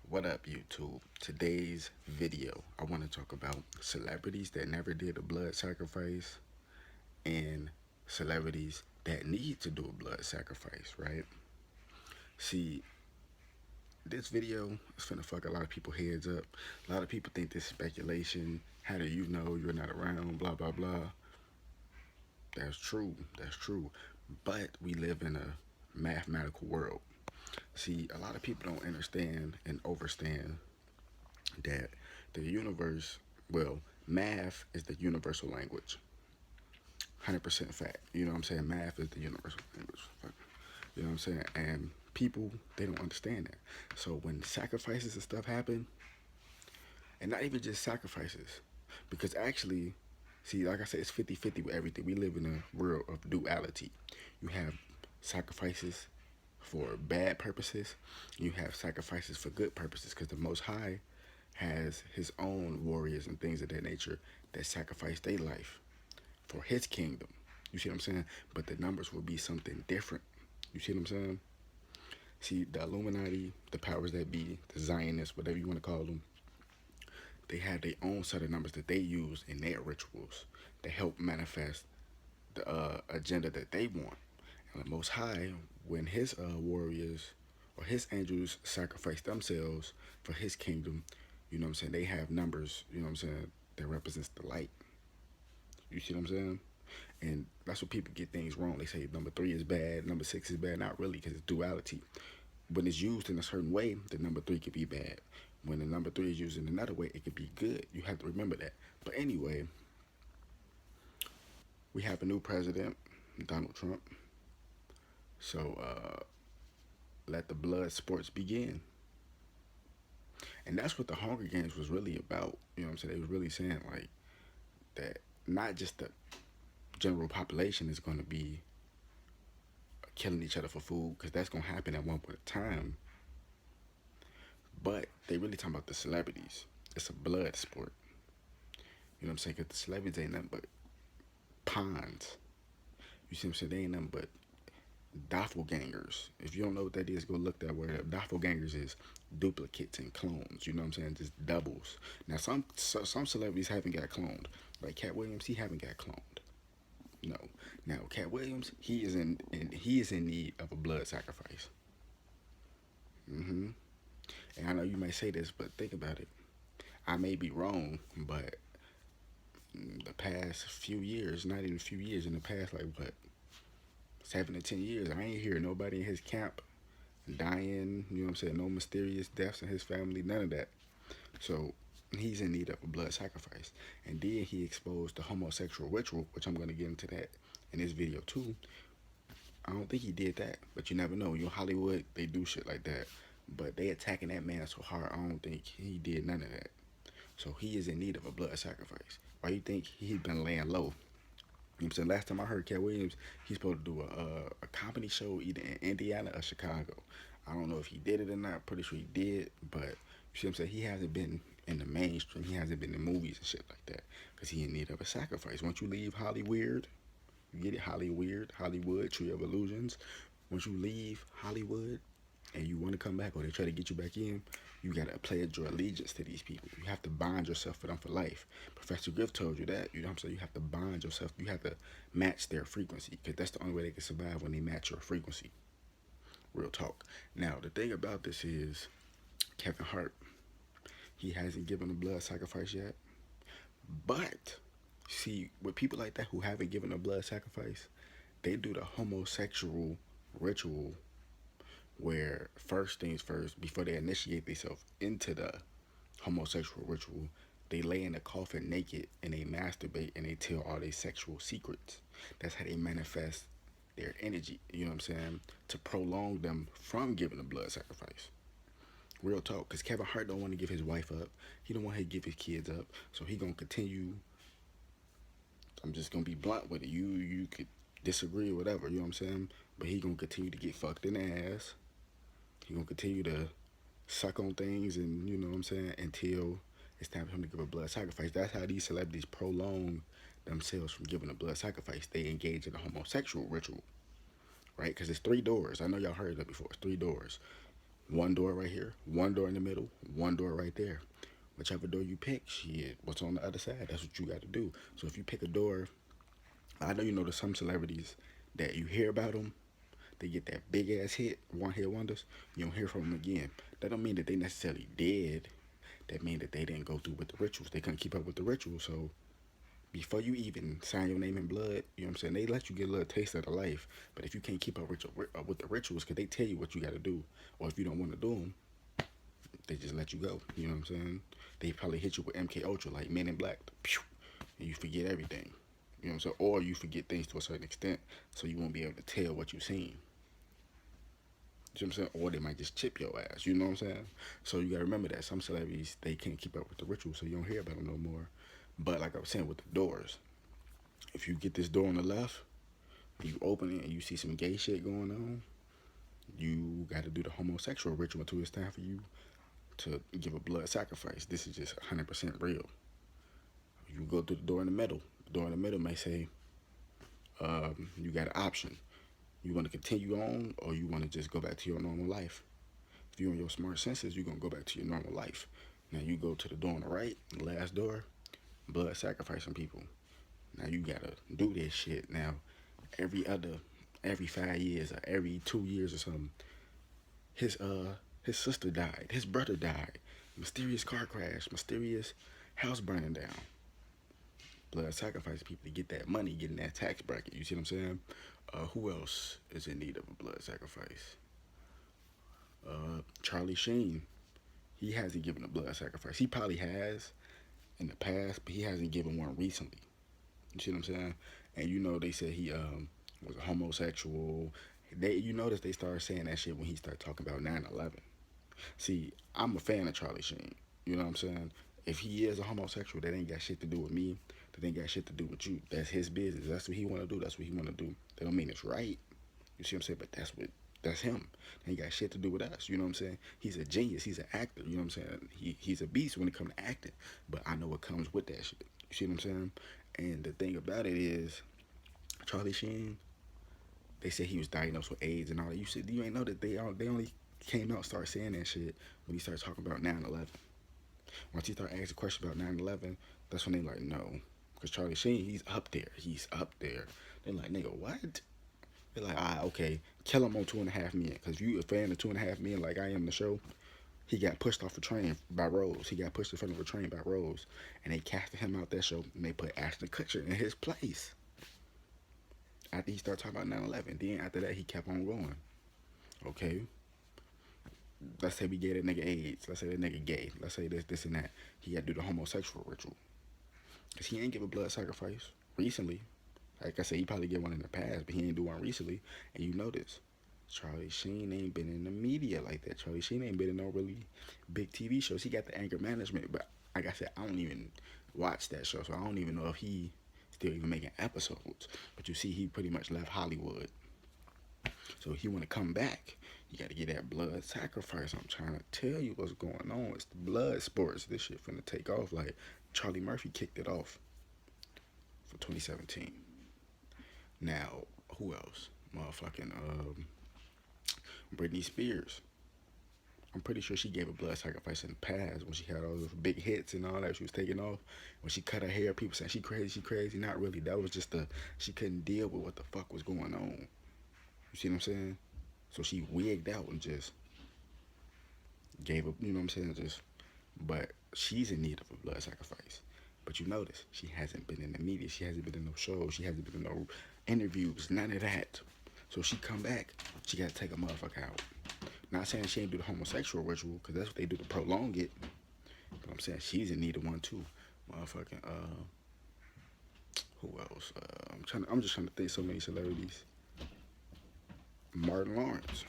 What up, YouTube? Today's video, I want to talk about celebrities that never did a blood sacrifice and celebrities that need to do a blood sacrifice, right? See, this video is finna fuck a lot of people heads up. A lot of people think this is speculation. How do you know you're not around? Blah, blah, blah. That's true. That's true. But we live in a mathematical world. See, a lot of people don't understand and overstand that the universe, well, math is the universal language. 100% fact. You know what I'm saying? Math is the universal language. You know what I'm saying? And people, they don't understand that. So when sacrifices and stuff happen, and not even just sacrifices, because actually, see, like I said, it's 50-50 with everything. We live in a world of duality. You have sacrifices for bad purposes, you have sacrifices for good purposes, because the Most High has his own warriors and things of that nature that sacrifice their life for his kingdom. You see what I'm saying? But the numbers will be something different. You see what I'm saying? See, the Illuminati, the powers that be, the Zionists, whatever you want to call them, they have their own set of numbers that they use in their rituals to help manifest the agenda that they want. And the Most High, when his warriors or his angels sacrifice themselves for his kingdom, you know what I'm saying? They have numbers, you know what I'm saying, that represents the light. You see what I'm saying? And that's what people get things wrong. They say number 3 is bad, number 6 is bad. Not really, because it's duality. When it's used in a certain way, the number 3 could be bad. When the number 3 is used in another way, it could be good. You have to remember that. But anyway, we have a new president, Donald Trump. So let the blood sports begin. And that's what the Hunger Games was really about. You know what I'm saying? They was really saying like that not just the general population is going to be killing each other for food, because that's going to happen at one point in time, but they really talking about the celebrities. It's a blood sport. You know what I'm saying? Because the celebrities ain't nothing but pawns. You see what I'm saying? They ain't nothing but doppelgangers. If you don't know what that is, go look that word up. Doppelgangers is duplicates and clones. You know what I'm saying? Just doubles. Now some celebrities haven't got cloned. Like Cat Williams, he haven't got cloned. No. Now Cat Williams, he is in need of a blood sacrifice. And I know you may say this, but think about it. I may be wrong, but the past few years, not even a few years, in the past like what, 7 to 10 years, I ain't hear nobody in his camp dying. You know what I'm saying? No mysterious deaths in his family, none of that. So he's in need of a blood sacrifice. And then he exposed the homosexual ritual, which I'm going to get into that in this video too. I don't think he did that, but you never know. You know, Hollywood, they do shit like that. But they attacking that man so hard, I don't think he did none of that. So he is in need of a blood sacrifice. Why you think he's been laying low? You know what I'm saying? Last time I heard Cat Williams, he's supposed to do a comedy show either in Indiana or Chicago. I don't know if he did it or not. Pretty sure he did, but you see what I'm saying? He hasn't been in the mainstream. He hasn't been in movies and shit like that because he in need of a sacrifice. Once you leave Hollywood, you get it? Hollywood, Tree of Illusions. Once you leave Hollywood and you want to come back, or they try to get you back in, you gotta pledge your allegiance to these people. You have to bind yourself for them for life. Professor Griff told you that. You know what I'm saying? You have to bind yourself. You have to match their frequency, because that's the only way they can survive, when they match your frequency. Real talk. Now, the thing about this is, Kevin Hart, he hasn't given a blood sacrifice yet. But, see, with people like that who haven't given a blood sacrifice, they do the homosexual ritual where first things first, before they initiate themselves into the homosexual ritual, they lay in a coffin naked and they masturbate and they tell all their sexual secrets. That's how they manifest their energy, you know what I'm saying, to prolong them from giving a blood sacrifice. Real talk, because Kevin Hart don't want to give his wife up. He don't want to give his kids up. So he going to continue. I'm just going to be blunt with it. You could disagree or whatever, you know what I'm saying? But he going to continue to get fucked in the ass. He going to continue to suck on things, and you know what I'm saying, until it's time for him to give a blood sacrifice. That's how these celebrities prolong themselves from giving a blood sacrifice. They engage in a homosexual ritual, right? Because it's 3 doors. I know y'all heard that before. It's 3 doors. One door right here, one door in the middle, one door right there. Whichever door you pick, shit, what's on the other side, that's what you got to do. So if you pick a door, I know you know there's some celebrities that you hear about them, they get that big ass hit, one hit wonders, you don't hear from them again. That don't mean that they necessarily dead. That mean that they didn't go through with the rituals. They couldn't keep up with the rituals. So before you even sign your name in blood, you know what I'm saying? They let you get a little taste of the life. But if you can't keep up with the rituals, because they tell you what you got to do, or if you don't want to do them, they just let you go. You know what I'm saying? They probably hit you with MK Ultra, like Men in Black, pew, and you forget everything. You know what I'm saying? Or you forget things to a certain extent, so you won't be able to tell what you've seen. You know what I'm saying? Or they might just chip your ass. You know what I'm saying? So you gotta remember that some celebrities they can't keep up with the ritual, so you don't hear about them no more. But like I was saying with the doors, if you get this door on the left, and you open it and you see some gay shit going on, you got to do the homosexual ritual until it's time for you to give a blood sacrifice. This is just 100% real. You go through the door in the middle. The door in the middle may say, you got an option. You want to continue on or you want to just go back to your normal life. If you're in your smart senses, you're going to go back to your normal life. Now you go to the door on the right, the last door, blood sacrificing people. Now you got to do this shit. Now, every other, every 5 years or every 2 years or something, his his sister died, his brother died, mysterious car crash, mysterious house burning down. Blood sacrifice people to get that money, get in that tax bracket. You see what I'm saying? Who else is in need of a blood sacrifice? Charlie Sheen. He hasn't given a blood sacrifice. He probably has in the past, but he hasn't given one recently. You see what I'm saying? And you know they said he was a homosexual. You notice they started saying that shit when he started talking about 9/11. See, I'm a fan of Charlie Sheen. You know what I'm saying? If he is a homosexual, that ain't got shit to do with me. That ain't got shit to do with you. That's his business. That's what he want to do. That's what he want to do. That don't mean it's right. You see what I'm saying? But that's him. That ain't got shit to do with us. You know what I'm saying? He's a genius. He's an actor. You know what I'm saying? He's a beast when it comes to acting. But I know what comes with that shit. You see what I'm saying? And the thing about it is, Charlie Sheen, they said he was diagnosed with AIDS and all that. You ain't know that they only came out and started saying that shit when he started talking about 9/11. Once he started asking questions about 9/11, that's when they like, no. Because Charlie Sheen, he's up there. He's up there. They're like, nigga, what? They're like, okay, kill him on 2.5 Men. Because if you a fan of 2.5 Men like I am the show, he got pushed off a train by Rose. He got pushed in front of a train by Rose. And they casted him out that show and they put Ashton Kutcher in his place. After he started talking about 9/11. Then after that, he kept on going. Okay, let's say we gave that nigga AIDS. Let's say that nigga gay. Let's say this, and that. He got to do the homosexual ritual. Because he ain't give a blood sacrifice recently. Like I said, he probably did one in the past, but he ain't do one recently. And you notice, Charlie Sheen ain't been in the media like that. Charlie Sheen ain't been in no really big TV shows. He got the anger management, but like I said, I don't even watch that show, so I don't even know if he still even making episodes. But you see, he pretty much left Hollywood. So if you want to come back, you got to get that blood sacrifice. I'm trying to tell you what's going on. It's the blood sports. This shit finna take off. Like Charlie Murphy kicked it off for 2017. Now, who else? Motherfucking Britney Spears. I'm pretty sure she gave a blood sacrifice in the past when she had all those big hits and all that. She was taking off. When she cut her hair, people saying she crazy, she crazy. Not really. That was just she couldn't deal with what the fuck was going on. You see what I'm saying? So she wigged out and just gave up, you know what I'm saying? But she's in need of a blood sacrifice. But you notice, she hasn't been in the media. She hasn't been in no shows. She hasn't been in no interviews. None of that. So she come back, she got to take a motherfucker out. Not saying she ain't do the homosexual ritual, because that's what they do to prolong it. But I'm saying she's in need of one too. Motherfucking, who else? I'm just trying to think so many celebrities. Martin Lawrence.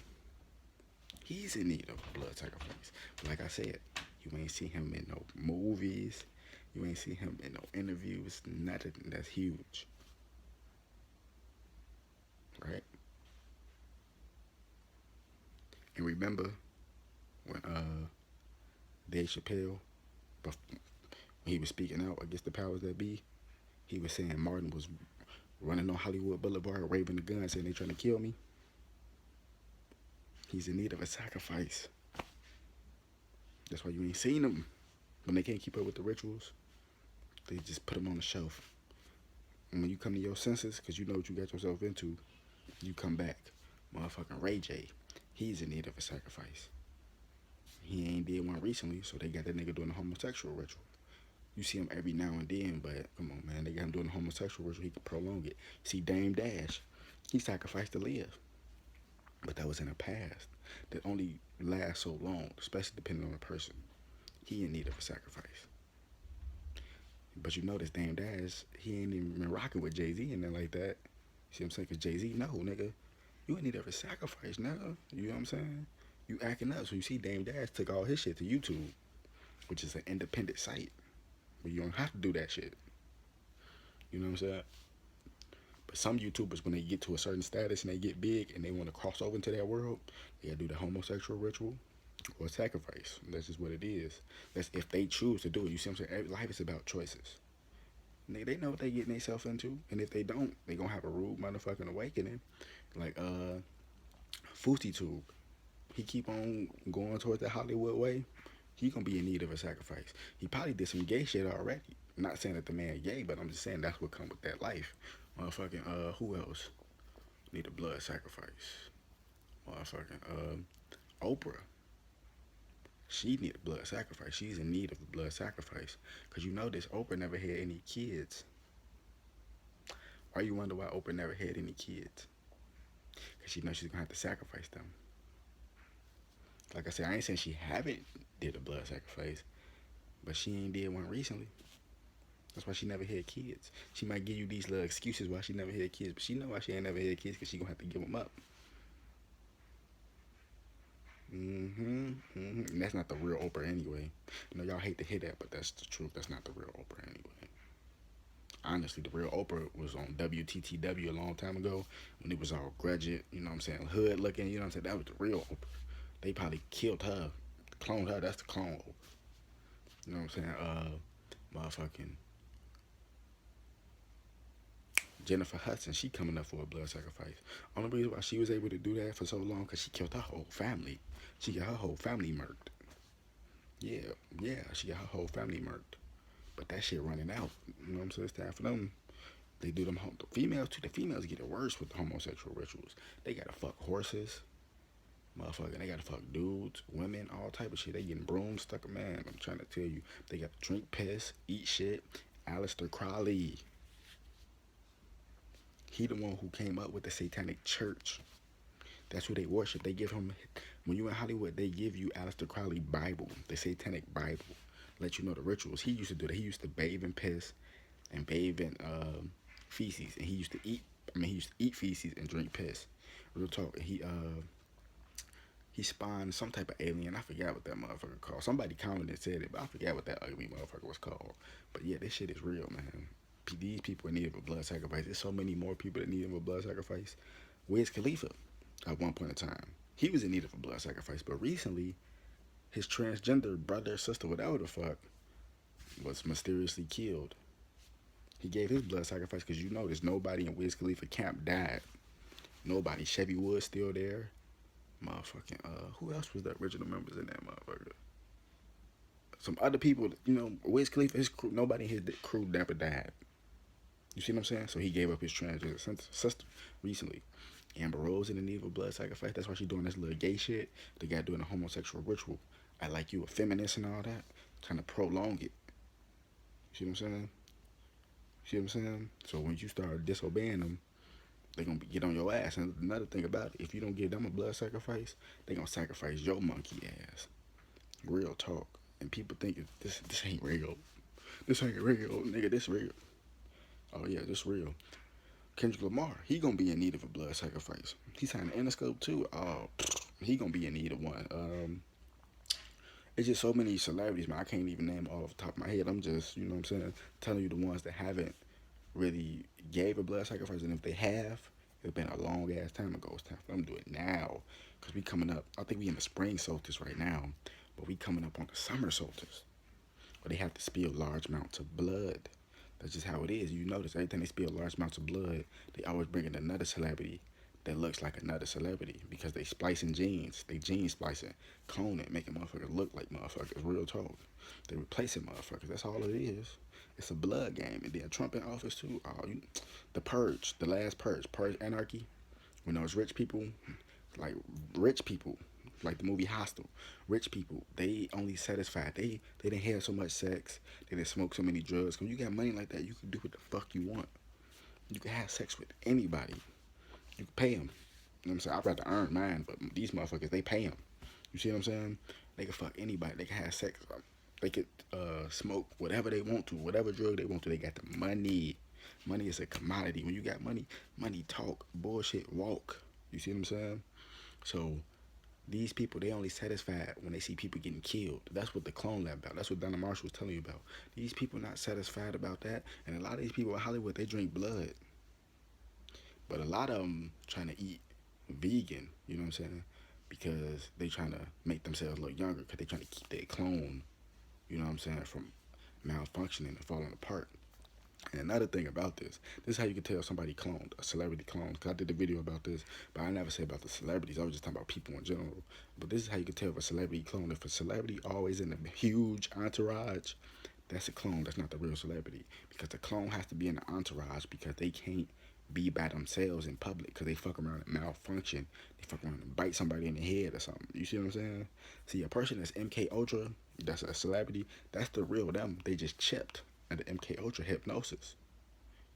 He's in need of a blood sacrifice. But like I said, you ain't see him in no movies. You ain't see him in no interviews. Nothing. That's huge. Right? And remember when Dave Chappelle, when he was speaking out against the powers that be, he was saying Martin was running on Hollywood Boulevard, waving the gun, saying they trying to kill me. He's in need of a sacrifice. That's why you ain't seen them. When they can't keep up with the rituals, they just put them on the shelf. And when you come to your senses, because you know what you got yourself into, you come back. Motherfucking Ray J, he's in need of a sacrifice. He ain't did one recently, so they got that nigga doing a homosexual ritual. You see him every now and then, but come on, man, they got him doing a homosexual ritual. He could prolong it. See Dame Dash, he sacrificed to live, but that was in the past. That only lasts so long, especially depending on the person. He in need of a sacrifice. But you notice Dame Dash, he ain't even been rocking with Jay-Z and then like that. See what I'm saying? Because Jay-Z, no, nigga, you in need of a sacrifice, nigga. You know what I'm saying? You acting up. So you see Dame Dash took all his shit to YouTube, which is an independent site. But you don't have to do that shit. You know what I'm saying? But some YouTubers, when they get to a certain status and they get big and they want to cross over into that world, they gotta do the homosexual ritual or sacrifice. That's just what it is. That's if they choose to do it. You see what I'm saying? Life is about choices. They know what they getting themselves into, and if they don't, they gonna have a rude motherfucking awakening. Like Fousey Tube, he keep on going towards the Hollywood way. He gonna be in need of a sacrifice. He probably did some gay shit already. I'm not saying that the man gay, but I'm just saying that's what come with that life. Motherfucking who else need a blood sacrifice? Motherfucking Oprah. She need a blood sacrifice. She's in need of a blood sacrifice. Cause you know this, Oprah never had any kids. Why you wonder why Oprah never had any kids? Cause she knows she's gonna have to sacrifice them. Like I said, I ain't saying she haven't did a blood sacrifice, but she ain't did one recently. That's why she never had kids. She might give you these little excuses why she never had kids, but she know why she ain't never had kids because she gonna have to give them up. And that's not the real Oprah anyway. You know, y'all hate to hear that, but that's the truth. That's not the real Oprah anyway. Honestly, the real Oprah was on WTTW a long time ago when it was all grudged, you know what I'm saying, hood looking, you know what I'm saying? That was the real Oprah. They probably killed her, cloned her. That's the clone Oprah. You know what I'm saying? Motherfucking Jennifer Hudson, she coming up for a blood sacrifice. Only reason why she was able to do that for so long because she killed her whole family. She got her whole family murked. Yeah, she got her whole family murked. But that shit running out. You know what I'm saying? It's time for them. They do them. The females too. The females get it worse with the homosexual rituals. They gotta fuck horses, motherfucker. They gotta fuck dudes, women, all type of shit. They getting brooms stuck. Man, I'm trying to tell you. They got to drink piss, eat shit. Aleister Crowley. He the one who came up with the Satanic Church. That's who they worship. They give him, when you in Hollywood, they give you Aleister Crowley Bible, the Satanic Bible. Let you know the rituals. He used to do that. He used to bathe in piss and bathe in feces. And he used to eat, he used to eat feces and drink piss. Real talk. He spawned some type of alien. I forgot what that motherfucker called. Somebody commented and said it, but I forgot what that ugly motherfucker was called. But yeah, this shit is real, man. These people in need of a blood sacrifice. There's so many more people that need of a blood sacrifice. Wiz Khalifa, at one point in time, he was in need of a blood sacrifice, but recently, his transgender brother, sister, whatever the fuck, was mysteriously killed. He gave his blood sacrifice because you notice nobody in Wiz Khalifa camp died. Nobody. Chevy Woods still there. Motherfucking who else was the original members in that motherfucker? Some other people, you know, Wiz Khalifa, his crew, nobody in his crew never died. You see what I'm saying? So he gave up his transgender sister recently. Amber Rose in the need of a blood sacrifice. That's why she's doing this little gay shit. The guy doing a homosexual ritual. I like you a feminist and all that. Trying to prolong it. See what I'm saying? See what I'm saying? So when you start disobeying them, they gonna get on your ass. And another thing about it, if you don't give them a blood sacrifice, they gonna sacrifice your monkey ass. Real talk. And people think this ain't real. This ain't real, nigga. This real. Oh yeah, this real. Kendrick Lamar, he gonna be in need of a blood sacrifice. He signed an Interscope too. Oh, he gonna be in need of one. It's just so many celebrities, man. I can't even name all off the top of my head. I'm just, you know what I'm saying, telling you the ones that haven't really gave a blood sacrifice, and if they have, it's been a long ass time ago. It's time for them to do it now, cause we coming up. I think we in the spring solstice right now, but we coming up on the summer solstice, where they have to spill large amounts of blood. That's just how it is. You notice every time they spill large amounts of blood, they always bring in another celebrity that looks like another celebrity because they splicing genes, they gene splicing, cloning, making motherfuckers look like motherfuckers. Real talk, they replacing motherfuckers. That's all it is. It's a blood game. And then Trump in office too. The purge, the last purge, purge anarchy. When those like rich people, like the movie Hostel, rich people, they only satisfied. They didn't have so much sex. They didn't smoke so many drugs. When you got money like that, you can do what the fuck you want. You can have sex with anybody. You can pay them. You know what I'm saying? I'd rather earn mine, but these motherfuckers, they pay them. You see what I'm saying? They can fuck anybody. They can have sex. They could smoke whatever they want to, whatever drug they want to. They got the money. Money is a commodity. When you got money, money talk, bullshit walk. You see what I'm saying? So these people, they only satisfied when they see people getting killed. That's what the clone lab about. That's what Donna Marshall was telling you about. These people not satisfied about that. And a lot of these people in Hollywood, they drink blood. But a lot of them trying to eat vegan, you know what I'm saying? Because they trying to make themselves look younger because they trying to keep their clone, you know what I'm saying, from malfunctioning and falling apart. And another thing about this is how you can tell somebody cloned, a celebrity cloned. Because I did a video about this, but I never said about the celebrities. I was just talking about people in general. But this is how you can tell if a celebrity cloned. If a celebrity always in a huge entourage, that's a clone. That's not the real celebrity. Because the clone has to be in the entourage because they can't be by themselves in public because they fuck around and malfunction. They fuck around and bite somebody in the head or something. You see what I'm saying? See, a person that's MK Ultra, that's a celebrity, that's the real them. They just chipped under MK Ultra hypnosis.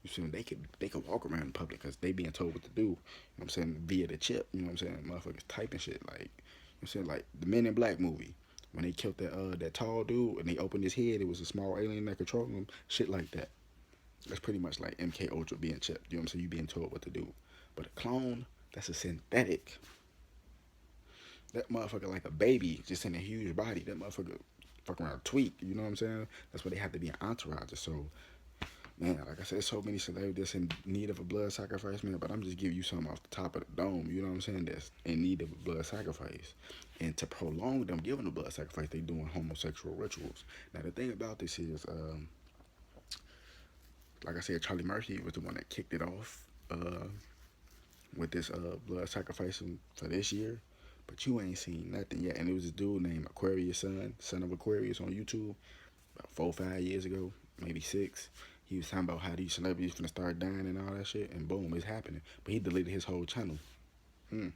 You see, they could walk around in public because they being told what to do. You know what I'm saying? Via the chip. You know what I'm saying? Motherfuckers typing shit like, you know what I'm saying? Like the Men in Black movie. When they killed that tall dude and they opened his head, it was a small alien that controlled him. Shit like that. That's pretty much like MK Ultra being chipped. You know what I'm saying? You being told what to do. But a clone, that's a synthetic. That motherfucker like a baby just in a huge body. That motherfucker fuck around tweak. You know what I'm saying? That's why they have to be an entourage. So, man, like I said, so many celebrities in need of a blood sacrifice, man. But I'm just giving you something off the top of the dome. You know what I'm saying? That's in need of a blood sacrifice. And to prolong them giving a blood sacrifice, they doing homosexual rituals. Now, the thing about this is, like I said, Charlie Murphy was the one that kicked it off with this blood sacrifice for this year. But you ain't seen nothing yet. And it was this dude named Aquarius son of Aquarius on YouTube, about 4 or 5 years ago, maybe 6. He was talking about how these celebrities finna start dying and all that shit, and boom, it's happening. But he deleted his whole channel. Hmm.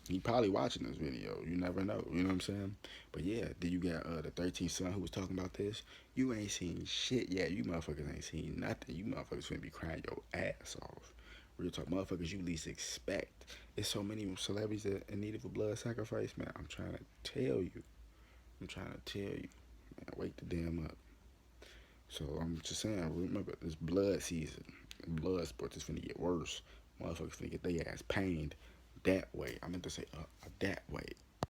He probably watching this video. You never know. You know what I'm saying? But yeah, then you got the 13th son who was talking about this. You ain't seen shit yet. You motherfuckers ain't seen nothing. You motherfuckers finna be crying your ass off. Real talk, motherfuckers you least expect. There's so many celebrities that in need of a blood sacrifice, man. I'm trying to tell you. I'm trying to tell you. Man, wake the damn up. So I'm just saying, remember, this blood season. Blood sports is finna get worse. Motherfuckers finna get their ass pained that way. I meant to say that way.